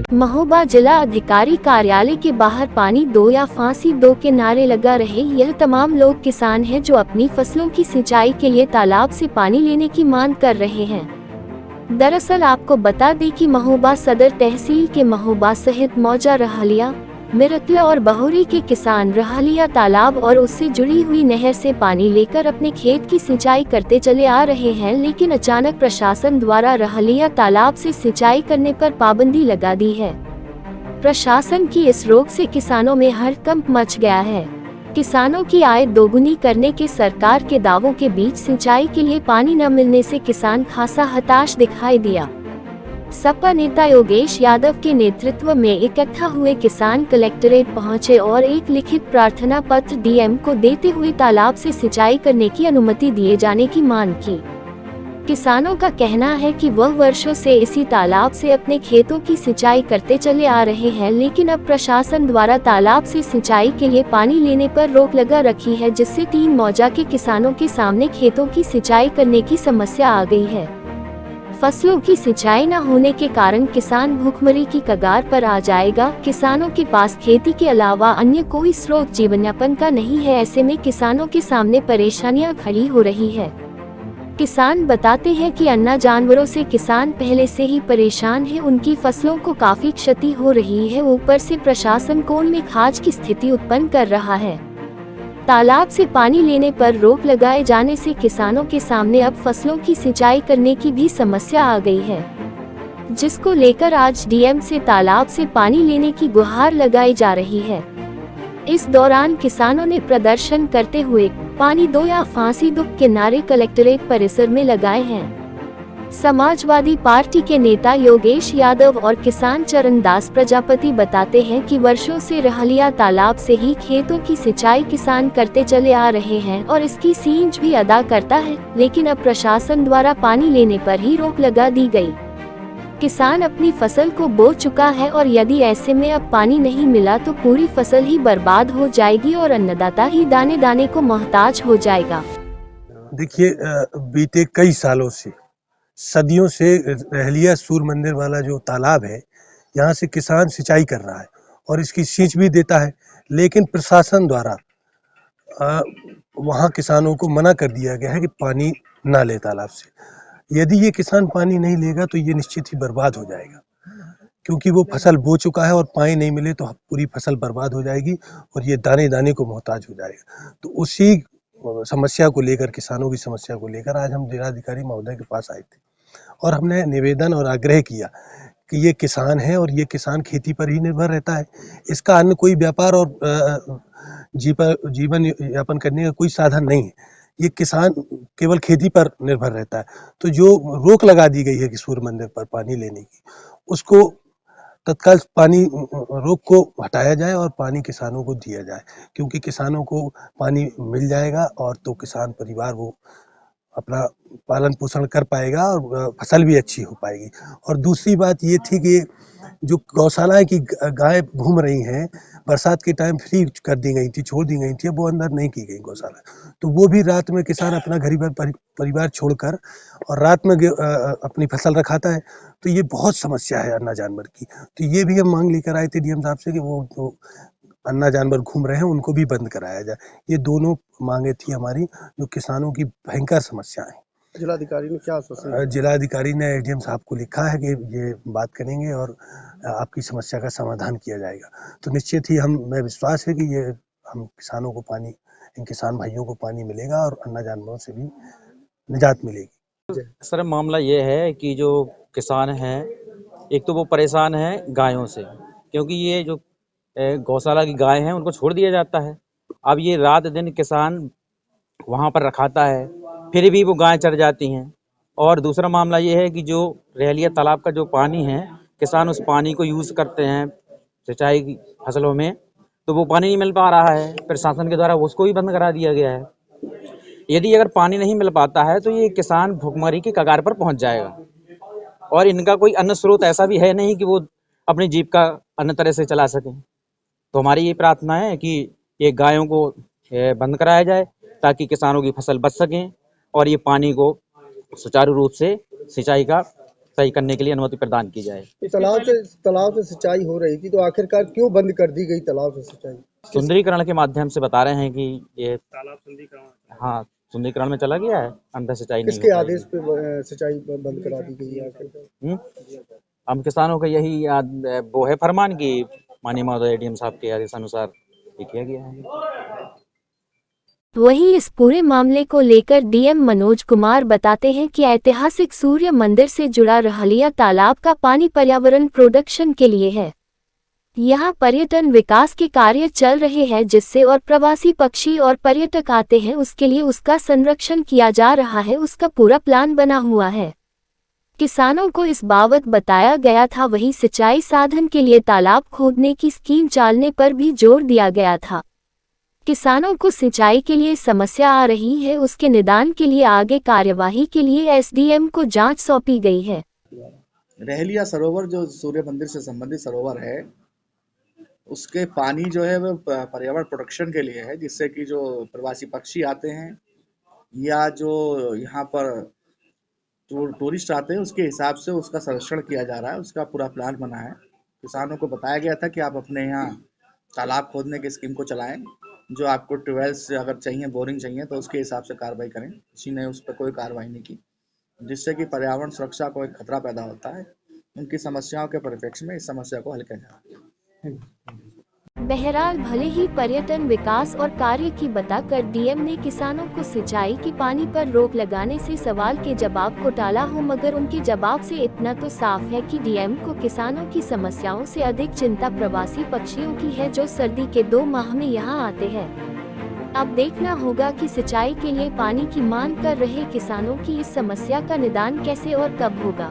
महोबा जिला अधिकारी कार्यालय के बाहर पानी दो या फांसी दो के नारे लगा रहे यह तमाम लोग किसान हैं जो अपनी फसलों की सिंचाई के लिए तालाब से पानी लेने की मांग कर रहे हैं। दरअसल आपको बता दें कि महोबा सदर तहसील के महोबा सहित मौजा, रहलिया, मिरतला और बहोरी के किसान रहलिया तालाब और उससे जुड़ी हुई नहर से पानी लेकर अपने खेत की सिंचाई करते चले आ रहे हैं, लेकिन अचानक प्रशासन द्वारा रहलिया तालाब से सिंचाई करने पर पाबंदी लगा दी है। प्रशासन की इस रोक से किसानों में हड़कंप मच गया है। किसानों की आय दोगुनी करने के सरकार के दावों के बीच सिंचाई के लिए पानी न मिलने से किसान खासा हताश दिखाई दिया। सपा नेता योगेश यादव के नेतृत्व में इकट्ठा हुए किसान कलेक्ट्रेट पहुंचे और एक लिखित प्रार्थना पत्र डीएम को देते हुए तालाब से सिंचाई करने की अनुमति दिए जाने की मांग की। किसानों का कहना है कि वह वर्षों से इसी तालाब से अपने खेतों की सिंचाई करते चले आ रहे हैं, लेकिन अब प्रशासन द्वारा तालाब से सिंचाई के लिए पानी लेने पर रोक लगा रखी है, जिससे 3 मौजा के किसानों के सामने खेतों की सिंचाई करने की समस्या आ गई है। फसलों की सिंचाई न होने के कारण किसान भूखमरी की कगार पर आ जाएगा। किसानों के पास खेती के अलावा अन्य कोई स्रोत जीवन यापन का नहीं है। ऐसे में किसानों के सामने परेशानियां खड़ी हो रही है। किसान बताते हैं कि अन्ना जानवरों से किसान पहले से ही परेशान है, उनकी फसलों को काफी क्षति हो रही है। ऊपर से प्रशासन कोन में खाज की स्थिति उत्पन्न कर रहा है। तालाब से पानी लेने पर रोक लगाए जाने से किसानों के सामने अब फसलों की सिंचाई करने की भी समस्या आ गई है, जिसको लेकर आज डीएम से तालाब से पानी लेने की गुहार लगाई जा रही है। इस दौरान किसानों ने प्रदर्शन करते हुए पानी दो या फांसी दो के नारे कलेक्ट्रेट परिसर में लगाए हैं। समाजवादी पार्टी के नेता योगेश यादव और किसान चरणदास प्रजापति बताते हैं कि वर्षों से रहलिया तालाब से ही खेतों की सिंचाई किसान करते चले आ रहे हैं और इसकी सींच भी अदा करता है, लेकिन अब प्रशासन द्वारा पानी लेने पर ही रोक लगा दी गई। किसान अपनी फसल को बो चुका है और यदि ऐसे में अब पानी नहीं मिला तो पूरी फसल ही बर्बाद हो जाएगी और अन्नदाता ही दाने दाने को मोहताज हो जाएगा। देखिए, बीते कई सालों से, सदियों से रहलिया सूर्य मंदिर वाला जो तालाब है, यहाँ से किसान सिंचाई कर रहा है और इसकी सींच भी देता है, लेकिन प्रशासन द्वारा वहाँ किसानों को मना कर दिया गया है कि पानी ना ले तालाब से। यदि ये किसान पानी नहीं लेगा तो ये निश्चित ही बर्बाद हो जाएगा, क्योंकि वो फसल बो चुका है और पानी नहीं मिले तो पूरी फसल बर्बाद हो जाएगी और ये दाने दाने को मोहताज हो जाएगा। तो उसी समस्या को लेकर, किसानों की समस्या को लेकर आज हम जिलाधिकारी महोदय के पास आए थे और हमने निवेदन और आग्रह किया कि ये किसान है और ये किसान खेती पर ही निर्भर रहता है। इसका अन्य कोई व्यापार और जीवन यापन करने का कोई साधन नहीं है। ये किसान केवल खेती पर निर्भर रहता है। तो जो रोक लगा दी गई है कि सूर्य मंदिर पर पानी लेने की, उसको तत्काल पानी रोक को हटाया जाए और पानी किसानों को दिया जाए, क्योंकि किसानों को पानी मिल जाएगा और तो किसान परिवार वो अपना पालन पोषण कर पाएगा और फसल भी अच्छी हो पाएगी। और दूसरी बात ये थी कि जो गौशालाएं की गाय घूम रही हैं, बरसात के टाइम फ्री कर दी गई थी, छोड़ दी गई थी, वो अंदर नहीं की गई गौशाला। तो वो भी रात में किसान अपना घर परिवार छोड़कर और रात में अपनी फसल रखाता है। तो ये बहुत समस्या है अन्ना जानवर की। तो ये भी हम मांग लेकर आए थे डीएम साहब से कि वो जो अन्ना जानवर घूम रहे हैं उनको भी बंद कराया जाए। ये दोनों मांगे थी हमारी, जो किसानों की भयंकर समस्या है। जिलाधिकारी ने क्या आश्वासन? जिलाधिकारी ने एडीएम साहब को लिखा है कि ये बात करेंगे और आपकी समस्या का समाधान किया जाएगा। तो निश्चित ही हमें विश्वास है कि ये हम किसानों को पानी, इन किसान भाइयों को पानी मिलेगा और अन्ना जानवरों से भी निजात मिलेगी। सर, मामला ये है कि जो किसान हैं, एक तो वो परेशान है गायों से, क्योंकि ये जो गौशाला की गाय हैं उनको छोड़ दिया जाता है। अब ये रात दिन किसान वहाँ पर रखाता है, फिर भी वो गाय चढ़ जाती हैं। और दूसरा मामला ये है कि जो रहलिया तालाब का जो पानी है, किसान उस पानी को यूज़ करते हैं सिंचाई की फसलों में, तो वो पानी नहीं मिल पा रहा है। प्रशासन के द्वारा उसको भी बंद करा दिया गया है। यदि अगर पानी नहीं मिल पाता है तो ये किसान भुखमरी की कगार पर पहुंच जाएगा और इनका कोई अन्य स्रोत ऐसा भी है नहीं कि वो अपनी जीविका अन्य तरह से चला सकें। तो हमारी ये प्रार्थना है कि ये गायों को बंद कराया जाए ताकि किसानों की फसल बच सकें और ये पानी को सुचारू रूप से सिंचाई का सही करने के लिए अनुमति प्रदान की जाए। तालाब से सिंचाई हो रही थी, तो आखिरकार क्यों बंद कर दी गई तालाब से सिंचाई? सुंदरीकरण के माध्यम से बता रहे हैं कि ये तालाब सुंदरीकरण में चला गया है, अंदर सिंचाई नहीं किसके हो आदेश पे सिंचाई बंद करा दी गई है आखिरकार? हम किसानों का यही वो है फरमान की माननीय महोदय एडीएम साहब के आदेश अनुसार ये किया गया है। वहीं इस पूरे मामले को लेकर डीएम मनोज कुमार बताते हैं कि ऐतिहासिक सूर्य मंदिर से जुड़ा रहलिया तालाब का पानी पर्यावरण प्रोडक्शन के लिए है। यहाँ पर्यटन विकास के कार्य चल रहे हैं, जिससे और प्रवासी पक्षी और पर्यटक आते हैं, उसके लिए उसका संरक्षण किया जा रहा है, उसका पूरा प्लान बना हुआ है। किसानों को इस बाबत बताया गया था। वहीं सिंचाई साधन के लिए तालाब खोदने की स्कीम चलाने पर भी जोर दिया गया था। किसानों को सिंचाई के लिए समस्या आ रही है, उसके निदान के लिए आगे कार्यवाही के लिए एसडीएम को जांच सौंपी गई है। रहलिया सरोवर जो सूर्य मंदिर से संबंधित सरोवर है, उसके पानी जो है वो पर्यावरण प्रोटेक्शन के लिए है, जिससे कि जो प्रवासी पक्षी आते हैं या जो यहाँ पर टूरिस्ट आते हैं, उसके हिसाब से उसका संरक्षण किया जा रहा है। उसका पूरा प्लान बना है। किसानों को बताया गया था कि आप अपने यहाँ तालाब खोदने की स्कीम को चलाएं, जो आपको ट्यूबवेल्स अगर चाहिए, बोरिंग चाहिए, तो उसके हिसाब से कार्रवाई करें। किसी ने उस पर कोई कार्रवाई नहीं की, जिससे कि पर्यावरण सुरक्षा को एक खतरा पैदा होता है। उनकी समस्याओं के परिप्रेक्ष्य में इस समस्या को हल किया जा रहा है। बहरहाल भले ही पर्यटन विकास और कार्य की बताकर डीएम ने किसानों को सिंचाई के पानी पर रोक लगाने से सवाल के जवाब को टाला हो, मगर उनके जवाब से इतना तो साफ है कि डीएम को किसानों की समस्याओं से अधिक चिंता प्रवासी पक्षियों की है, जो सर्दी के 2 माह में यहाँ आते हैं। अब देखना होगा कि सिंचाई के लिए पानी की मांग कर रहे किसानों की इस समस्या का निदान कैसे और कब होगा।